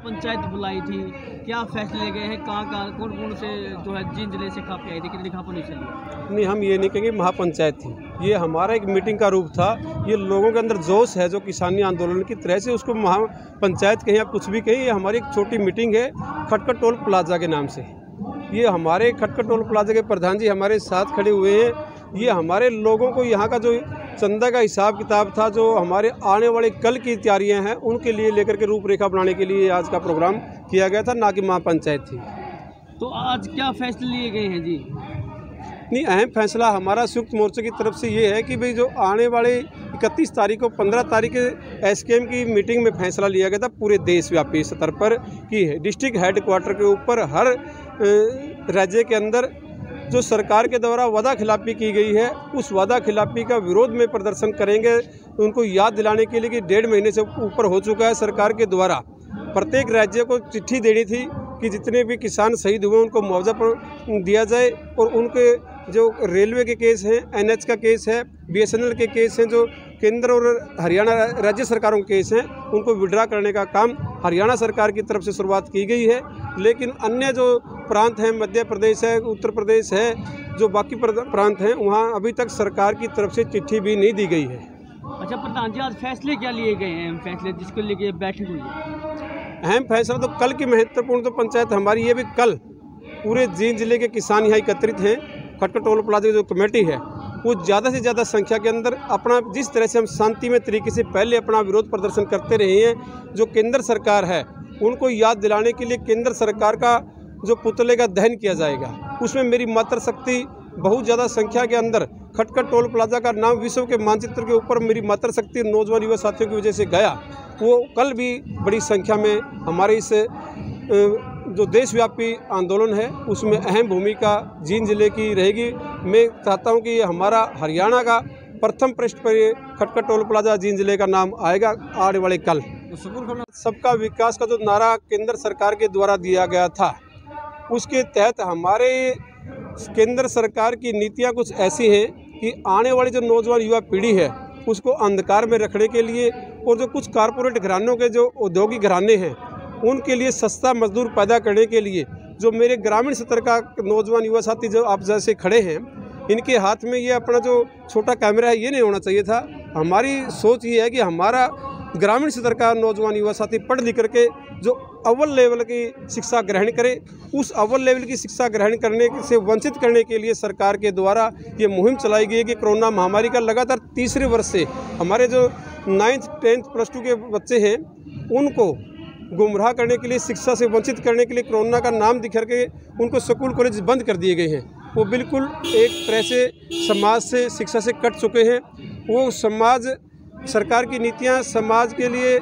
महापंचायत बुलाई थी, क्या फैसले गए हैं, कहाँ कौन कौन से जो है जिन जिले से काफी आई थी, कितनी खा नहीं चली? नहीं, हम ये नहीं कहेंगे महापंचायत थी, ये हमारा एक मीटिंग का रूप था। ये लोगों के अंदर जोश है जो किसानी आंदोलन की तरह से, उसको महापंचायत कहें या कुछ भी कहें, ये हमारी एक छोटी मीटिंग है खटखट टोल प्लाजा के नाम से। ये हमारे खटखट टोल प्लाजा के प्रधान जी हमारे साथ खड़े हुए हैं। ये हमारे लोगों को यहाँ का जो चंदा का हिसाब किताब था, जो हमारे आने वाले कल की तैयारियां हैं, उनके लिए लेकर के रूपरेखा बनाने के लिए आज का प्रोग्राम किया गया था, ना कि महापंचायत थी। तो आज क्या फैसले लिए गए हैं जी? नहीं, अहम फैसला हमारा संयुक्त मोर्चे की तरफ से ये है कि भाई जो आने वाले 31 तारीख को 15 तारीख एसकेएम की मीटिंग में फैसला लिया गया था पूरे देशव्यापी स्तर पर कि डिस्ट्रिक्ट हेडक्वार्टर के ऊपर हर राज्य के अंदर जो सरकार के द्वारा वादा खिलाफी की गई है, उस वादा खिलाफी का विरोध में प्रदर्शन करेंगे। उनको याद दिलाने के लिए कि 1.5 महीने से ऊपर हो चुका है, सरकार के द्वारा प्रत्येक राज्य को चिट्ठी देनी थी कि जितने भी किसान शहीद हुए उनको मुआवजा दिया जाए, और उनके जो रेलवे के केस हैं, एनएच का केस है, बीएसएनएल के केस हैं, जो केंद्र और हरियाणा राज्य सरकारों के केस हैं, उनको विड्रा करने का काम हरियाणा सरकार की तरफ से शुरुआत की गई है। लेकिन अन्य जो प्रांत हैं, मध्य प्रदेश है, उत्तर प्रदेश है, जो बाकी प्रांत हैं, वहाँ अभी तक सरकार की तरफ से चिट्ठी भी नहीं दी गई है। अच्छा प्रधान जी, आज फैसले क्या लिए गए हैं, फैसले जिसको लेके बैठक हुई है? अहम फैसला तो कल की महत्वपूर्ण तो पंचायत हमारी ये भी कल पूरे जींद जिले के किसान यहाँ एकत्रित हैं। खटखट टोल प्लाजा की जो कमेटी है वो ज़्यादा से ज़्यादा संख्या के अंदर अपना, जिस तरह से हम शांतिमय तरीके से पहले अपना विरोध प्रदर्शन करते रहे हैं, जो केंद्र सरकार है उनको याद दिलाने के लिए केंद्र सरकार का जो पुतले का दहन किया जाएगा, उसमें मेरी मातृशक्ति बहुत ज़्यादा संख्या के अंदर खटखट टोल प्लाजा का नाम विश्व के मानचित्र के ऊपर मेरी मातृशक्ति नौजवान युवा साथियों की वजह से गया। वो कल भी बड़ी संख्या में हमारे इस जो देशव्यापी आंदोलन है उसमें अहम भूमिका जींद जिले की रहेगी। मैं चाहता हूं कि ये हमारा हरियाणा का प्रथम पृष्ठ पर ये खटखट टोल प्लाजा जींद जिले का नाम आएगा आने वाले कल। सबका विकास का जो नारा केंद्र सरकार के द्वारा दिया गया था, उसके तहत हमारे केंद्र सरकार की नीतियां कुछ ऐसी हैं कि आने वाली जो नौजवान युवा पीढ़ी है उसको अंधकार में रखने के लिए, और जो कुछ कारपोरेट घरानों के जो औद्योगिक घराने हैं उनके लिए सस्ता मजदूर पैदा करने के लिए, जो मेरे ग्रामीण स्तर का नौजवान युवा साथी जो आप जैसे खड़े हैं, इनके हाथ में ये अपना जो छोटा कैमरा है ये नहीं होना चाहिए था। हमारी सोच ये है कि हमारा ग्रामीण स्तर का नौजवान युवा साथी पढ़ लिख करके जो अव्वल लेवल की शिक्षा ग्रहण करे, उस अव्वल लेवल की शिक्षा ग्रहण करने से वंचित करने के लिए सरकार के द्वारा ये मुहिम चलाई गई है कि कोरोना महामारी का लगातार तीसरे वर्ष से हमारे जो 9th 10th +2 के बच्चे हैं उनको गुमराह करने के लिए, शिक्षा से वंचित करने के लिए कोरोना का नाम दिखा के उनको स्कूल कॉलेज बंद कर दिए गए हैं। वो बिल्कुल एक तरह से समाज से, शिक्षा से कट चुके हैं। वो समाज, सरकार की नीतियां समाज के लिए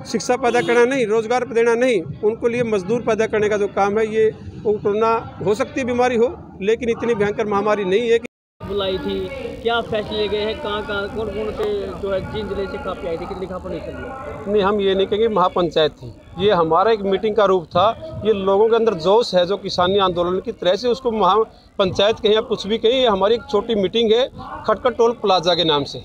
शिक्षा पैदा करना नहीं, रोजगार देना नहीं, उनको लिए मजदूर पैदा करने का जो काम है, ये वो कोरोना हो सकती है बीमारी हो, लेकिन इतनी भयंकर महामारी नहीं है कि बुलाई थी। क्या फैसले गए हैं, कहाँ कौन कौन से जो है जिन जिले से काफी आई थी, कितनी खा नहीं चली? नहीं, हम ये नहीं कहेंगे महापंचायत थी, ये हमारा एक मीटिंग का रूप था। ये लोगों के अंदर जोश है जो किसानी आंदोलन की तरह से, उसको महापंचायत कहें या कुछ भी कहें, ये हमारी एक छोटी मीटिंग है खटखट टोल प्लाजा के नाम से।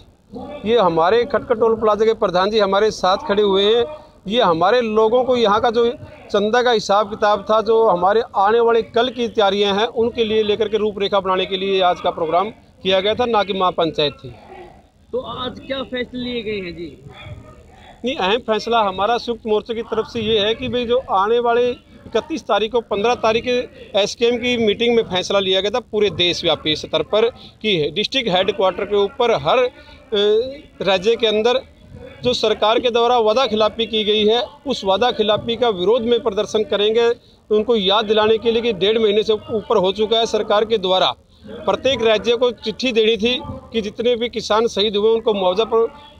ये हमारे खटखट टोल प्लाजा के प्रधान जी हमारे साथ खड़े हुए हैं। ये हमारे लोगों को यहाँ का जो चंदा का हिसाब किताब था, जो हमारे आने वाले कल की तैयारियां हैं, उनके लिए लेकर के रूपरेखा बनाने के लिए आज का प्रोग्राम किया गया था, ना कि महापंचायत थी। तो आज क्या फैसले लिए गए हैं जी? नहीं, अहम फैसला हमारा संयुक्त मोर्चे की तरफ से ये है कि भाई जो आने वाले 31 तारीख को 15 तारीख एसकेएम की मीटिंग में फैसला लिया गया था पूरे देशव्यापी स्तर पर कि डिस्ट्रिक्ट हेडक्वार्टर के ऊपर हर राज्य के अंदर जो सरकार के द्वारा वादा खिलाफी की गई है, उस वादा खिलाफी का विरोध में प्रदर्शन करेंगे। उनको याद दिलाने के लिए कि 1.5 महीने से ऊपर हो चुका है, सरकार के द्वारा प्रत्येक राज्य को चिट्ठी देनी थी कि जितने भी किसान शहीद हुए उनको मुआवजा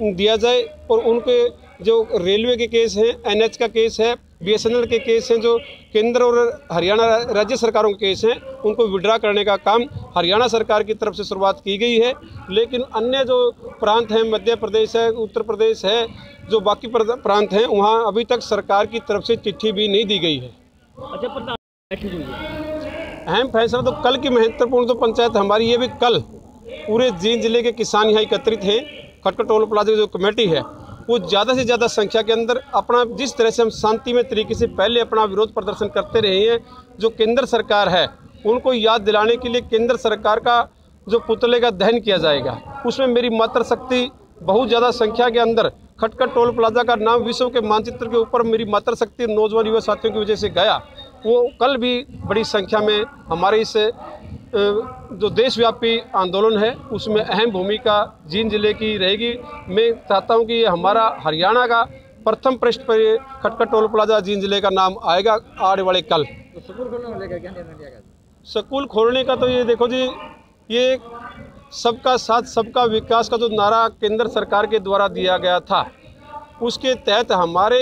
दिया जाए, और उनके जो रेलवे के केस हैं, एनएच का केस है, बीएसएनएल के केस हैं, जो केंद्र और हरियाणा राज्य सरकारों के केस हैं, उनको विड्रा करने का काम हरियाणा सरकार की तरफ से शुरुआत की गई है। लेकिन अन्य जो प्रांत हैं, मध्य प्रदेश है, उत्तर प्रदेश है, जो बाकी प्रांत हैं, वहाँ अभी तक सरकार की तरफ से चिट्ठी भी नहीं दी गई है। अच्छा प्रधान, अहम फैसला तो कल की महत्वपूर्ण तो पंचायत हमारी ये भी कल पूरे जींद जिले के किसान यहाँ एकत्रित हैं। खटखट टोल प्लाजा की जो कमेटी है वो ज़्यादा से ज़्यादा संख्या के अंदर अपना जिस तरह से हम शांतिमय तरीके से पहले अपना विरोध प्रदर्शन करते रहे हैं, जो केंद्र सरकार है उनको याद दिलाने के लिए केंद्र सरकार का जो पुतले का दहन किया जाएगा, उसमें मेरी मातृशक्ति बहुत ज़्यादा संख्या के अंदर खटखट टोल प्लाजा का नाम विश्व के मानचित्र के ऊपर मेरी मातृशक्ति नौजवान युवा साथियों की वजह से गया। वो कल भी बड़ी संख्या में हमारे इस जो देशव्यापी आंदोलन है उसमें अहम भूमिका जींद जिले की रहेगी। मैं चाहता हूं कि ये हमारा हरियाणा का प्रथम पृष्ठ पर ये खटखट टोल प्लाजा जींद जिले का नाम आएगा आने वाले कल। तो स्कूल खोलने को लेकर क्या निर्णय लिया गया? स्कूल खोलने का तो ये देखो जी, ये सबका साथ सबका विकास का जो नारा केंद्र सरकार के द्वारा दिया गया था, उसके तहत हमारे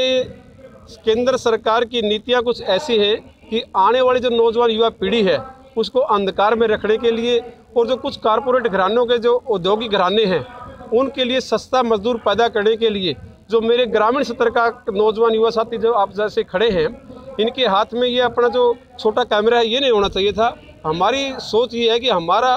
केंद्र सरकार की नीतियां कुछ ऐसी हैं कि आने वाली जो नौजवान युवा पीढ़ी है उसको अंधकार में रखने के लिए, और जो कुछ कारपोरेट घरानों के जो औद्योगिक घराने हैं उनके लिए सस्ता मजदूर पैदा करने के लिए, जो मेरे ग्रामीण स्तर का नौजवान युवा साथी जो आप जैसे खड़े हैं, इनके हाथ में ये अपना जो छोटा कैमरा है ये नहीं होना चाहिए था। हमारी सोच ये है कि हमारा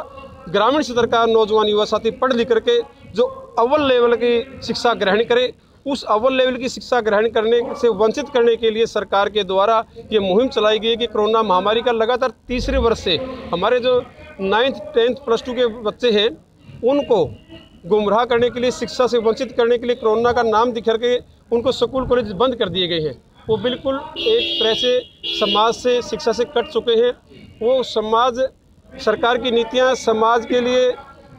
ग्रामीण स्तर का नौजवान युवा साथी पढ़ लिख करके जो अव्वल लेवल की शिक्षा ग्रहण करे, उस अव्वल लेवल की शिक्षा ग्रहण करने से वंचित करने के लिए सरकार के द्वारा ये मुहिम चलाई गई है कि कोरोना महामारी का लगातार तीसरे वर्ष से हमारे जो 9th 10th +2 के बच्चे हैं उनको गुमराह करने के लिए, शिक्षा से वंचित करने के लिए कोरोना का नाम दिखा के उनको स्कूल कॉलेज बंद कर दिए गए हैं। वो बिल्कुल एक तरह से समाज से, शिक्षा से कट चुके हैं। वो समाज, सरकार की नीतियाँ समाज के लिए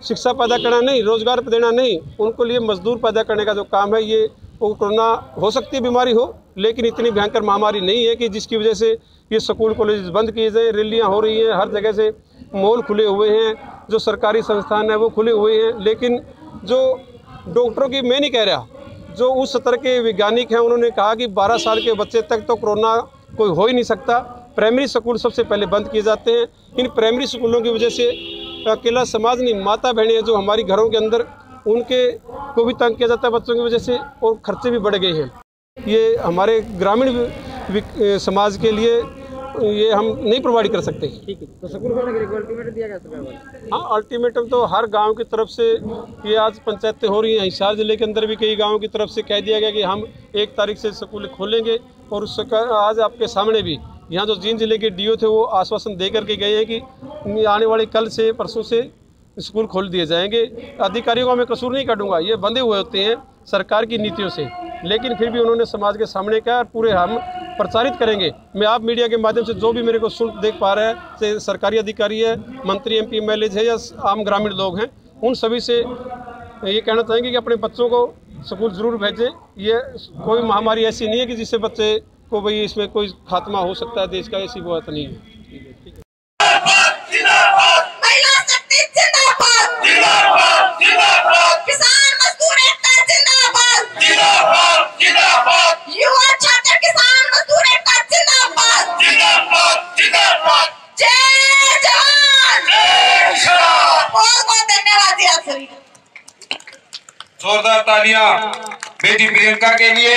शिक्षा पैदा करना नहीं, रोजगार देना नहीं, उनको लिए मजदूर पैदा करने का जो काम है, ये वो कोरोना हो सकती है बीमारी हो, लेकिन इतनी भयंकर महामारी नहीं है कि जिसकी वजह से ये स्कूल कॉलेज बंद किए जाए। रैलियाँ हो रही हैं, हर जगह से मॉल खुले हुए हैं, जो सरकारी संस्थान है वो खुले हुए हैं, लेकिन जो डॉक्टरों की, मैं नहीं कह रहा, जो उस स्तर के वैज्ञानिक हैं उन्होंने कहा कि 12 साल के बच्चे तक तो कोरोना कोई हो ही नहीं सकता। प्राइमरी स्कूल सबसे पहले बंद किए जाते हैं। इन प्राइमरी स्कूलों की वजह से अकेला समाज नहीं, माता बहनें हैं जो हमारी घरों के अंदर, उनके को भी तंग किया जाता है बच्चों की वजह से, और खर्चे भी बढ़ गए हैं। ये हमारे ग्रामीण समाज के लिए ये हम नहीं प्रोवाइड कर सकते। ठीक है, तो स्कूल खोलने के लिए अल्टीमेटम दिया गया सरकार? हाँ, अल्टीमेटम तो हर गांव की तरफ से ये आज पंचायतें हो रही हैं। हिसार जिले के अंदर भी कई गांवों की तरफ से कह दिया गया कि हम 1 तारीख से स्कूल खोलेंगे, और उसका आज आपके सामने भी यहाँ जो जींद जिले के डीओ थे वो आश्वासन दे करके गए हैं कि आने वाले कल से, परसों से स्कूल खोल दिए जाएंगे। अधिकारियों का मैं कसूर नहीं काटूंगा, ये बंधे हुए होते हैं सरकार की नीतियों से, लेकिन फिर भी उन्होंने समाज के सामने कहा, पूरे हम प्रचारित करेंगे। मैं आप मीडिया के माध्यम से जो भी मेरे को सुन देख पा रहे हैं, चाहे सरकारी अधिकारी है, मंत्री MP MLA है या आम ग्रामीण लोग हैं, उन सभी से ये कहना चाहेंगे कि अपने बच्चों को स्कूल ज़रूर भेजें। ये कोई महामारी ऐसी नहीं है कि जिससे बच्चे को भाई इसमें कोई खात्मा हो सकता है देश का, ऐसी बात नहीं है। जोरदार तालियां बेटी प्रियंका के लिए।